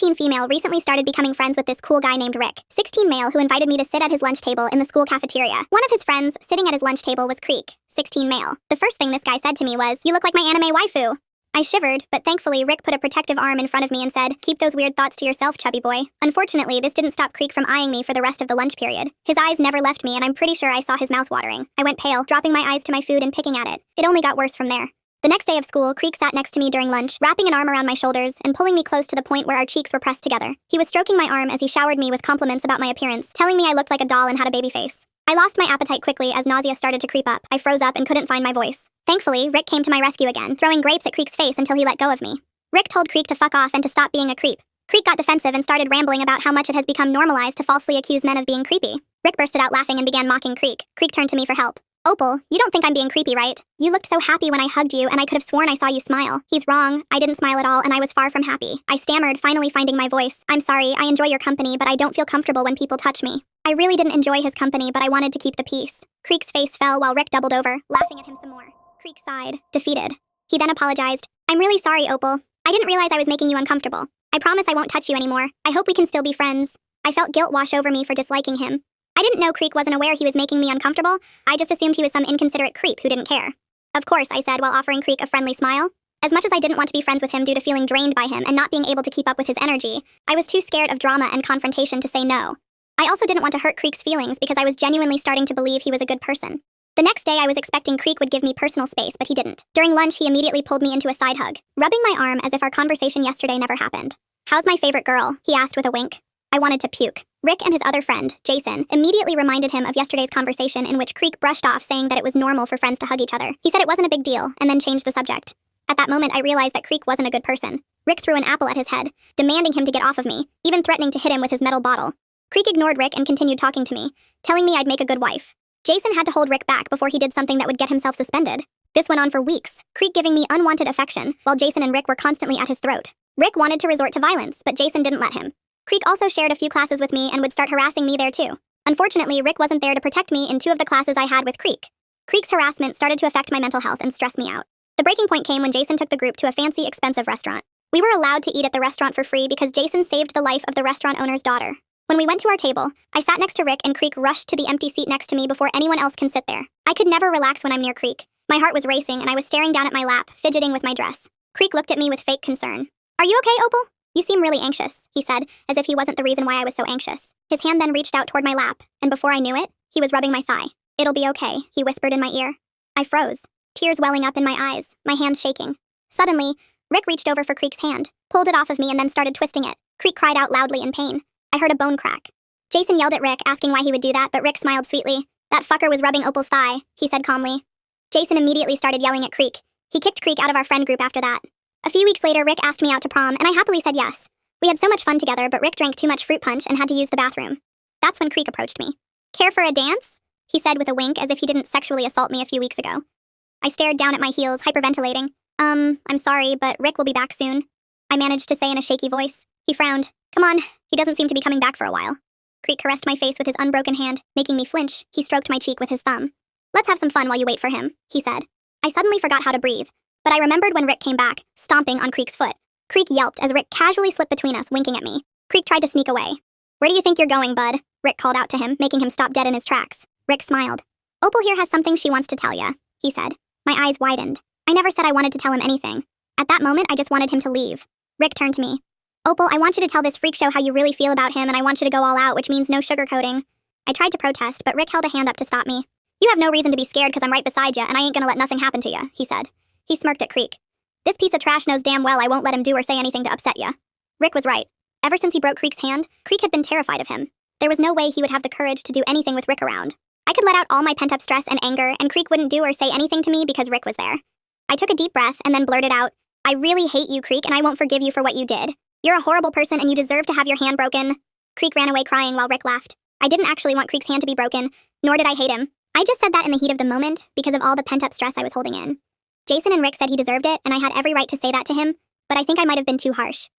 16 female recently started becoming friends with this cool guy named Rick. 16 male who invited me to sit at his lunch table in the school cafeteria. One of his friends sitting at his lunch table was Creek. 16 male. The first thing this guy said to me was, "You look like my anime waifu." I shivered, but thankfully Rick put a protective arm in front of me and said, "Keep those weird thoughts to yourself, chubby boy." Unfortunately, this didn't stop Creek from eyeing me for the rest of the lunch period. His eyes never left me, and I'm pretty sure I saw his mouth watering. I went pale, dropping my eyes to my food and picking at it. It only got worse from there. The next day of school, Creek sat next to me during lunch, wrapping an arm around my shoulders and pulling me close to the point where our cheeks were pressed together. He was stroking my arm as he showered me with compliments about my appearance, telling me I looked like a doll and had a baby face. I lost my appetite quickly as nausea started to creep up. I froze up and couldn't find my voice. Thankfully, Rick came to my rescue again, throwing grapes at Creek's face until he let go of me. Rick told Creek to fuck off and to stop being a creep. Creek got defensive and started rambling about how much it has become normalized to falsely accuse men of being creepy. Rick bursted out laughing and began mocking Creek. Creek turned to me for help. "Opal, you don't think I'm being creepy, right? You looked so happy when I hugged you, and I could have sworn I saw you smile." "He's wrong. I didn't smile at all, and I was far from happy." I stammered, finally finding my voice. "I'm sorry, I enjoy your company, but I don't feel comfortable when people touch me." I really didn't enjoy his company, but I wanted to keep the peace. Creek's face fell while Rick doubled over, laughing at him some more. Creek sighed, defeated. He then apologized. "I'm really sorry, Opal. I didn't realize I was making you uncomfortable. I promise I won't touch you anymore. I hope we can still be friends." I felt guilt wash over me for disliking him. I didn't know Creek wasn't aware he was making me uncomfortable. I just assumed he was some inconsiderate creep who didn't care. "Of course," I said while offering Creek a friendly smile. As much as I didn't want to be friends with him due to feeling drained by him and not being able to keep up with his energy, I was too scared of drama and confrontation to say no. I also didn't want to hurt Creek's feelings because I was genuinely starting to believe he was a good person. The next day I was expecting Creek would give me personal space, but he didn't. During lunch he immediately pulled me into a side hug, rubbing my arm as if our conversation yesterday never happened. "How's my favorite girl?" he asked with a wink. I wanted to puke. Rick and his other friend, Jason, immediately reminded him of yesterday's conversation in which Creek brushed off saying that it was normal for friends to hug each other. He said it wasn't a big deal, and then changed the subject. At that moment I realized that Creek wasn't a good person. Rick threw an apple at his head, demanding him to get off of me, even threatening to hit him with his metal bottle. Creek ignored Rick and continued talking to me, telling me I'd make a good wife. Jason had to hold Rick back before he did something that would get himself suspended. This went on for weeks, Creek giving me unwanted affection, while Jason and Rick were constantly at his throat. Rick wanted to resort to violence, but Jason didn't let him. Creek also shared a few classes with me and would start harassing me there too. Unfortunately, Rick wasn't there to protect me in two of the classes I had with Creek. Creek's harassment started to affect my mental health and stress me out. The breaking point came when Jason took the group to a fancy, expensive restaurant. We were allowed to eat at the restaurant for free because Jason saved the life of the restaurant owner's daughter. When we went to our table, I sat next to Rick and Creek rushed to the empty seat next to me before anyone else can sit there. I could never relax when I'm near Creek. My heart was racing and I was staring down at my lap, fidgeting with my dress. Creek looked at me with fake concern. "Are you okay, Opal? You seem really anxious," he said, as if he wasn't the reason why I was so anxious. His hand then reached out toward my lap, and before I knew it, he was rubbing my thigh. "It'll be okay," he whispered in my ear. I froze, tears welling up in my eyes, my hands shaking. Suddenly, Rick reached over for Creek's hand, pulled it off of me and then started twisting it. Creek cried out loudly in pain. I heard a bone crack. Jason yelled at Rick, asking why he would do that, but Rick smiled sweetly. "That fucker was rubbing Opal's thigh," he said calmly. Jason immediately started yelling at Creek. He kicked Creek out of our friend group after that. A few weeks later, Rick asked me out to prom, and I happily said yes. We had so much fun together, but Rick drank too much fruit punch and had to use the bathroom. That's when Creek approached me. "Care for a dance?" he said with a wink as if he didn't sexually assault me a few weeks ago. I stared down at my heels, hyperventilating. I'm sorry, but Rick will be back soon," I managed to say in a shaky voice. He frowned. "Come on, he doesn't seem to be coming back for a while." Creek caressed my face with his unbroken hand, making me flinch. He stroked my cheek with his thumb. "Let's have some fun while you wait for him," he said. I suddenly forgot how to breathe, but I remembered when Rick came back, stomping on Creek's foot. Creek yelped as Rick casually slipped between us, winking at me. Creek tried to sneak away. "Where do you think you're going, bud?" Rick called out to him, making him stop dead in his tracks. Rick smiled. "Opal here has something she wants to tell ya," he said. My eyes widened. I never said I wanted to tell him anything. At that moment, I just wanted him to leave. Rick turned to me. "Opal, I want you to tell this freak show how you really feel about him, and I want you to go all out, which means no sugarcoating." I tried to protest, but Rick held a hand up to stop me. "You have no reason to be scared because I'm right beside you, and I ain't gonna let nothing happen to you," he said. He smirked at Creek. "This piece of trash knows damn well I won't let him do or say anything to upset you." Rick was right. Ever since he broke Creek's hand, Creek had been terrified of him. There was no way he would have the courage to do anything with Rick around. I could let out all my pent-up stress and anger, and Creek wouldn't do or say anything to me because Rick was there. I took a deep breath and then blurted out, "I really hate you, Creek, and I won't forgive you for what you did. You're a horrible person and you deserve to have your hand broken." Creek ran away crying while Rick laughed. I didn't actually want Creek's hand to be broken, nor did I hate him. I just said that in the heat of the moment because of all the pent-up stress I was holding in. Jason and Rick said he deserved it, and I had every right to say that to him, but I think I might have been too harsh.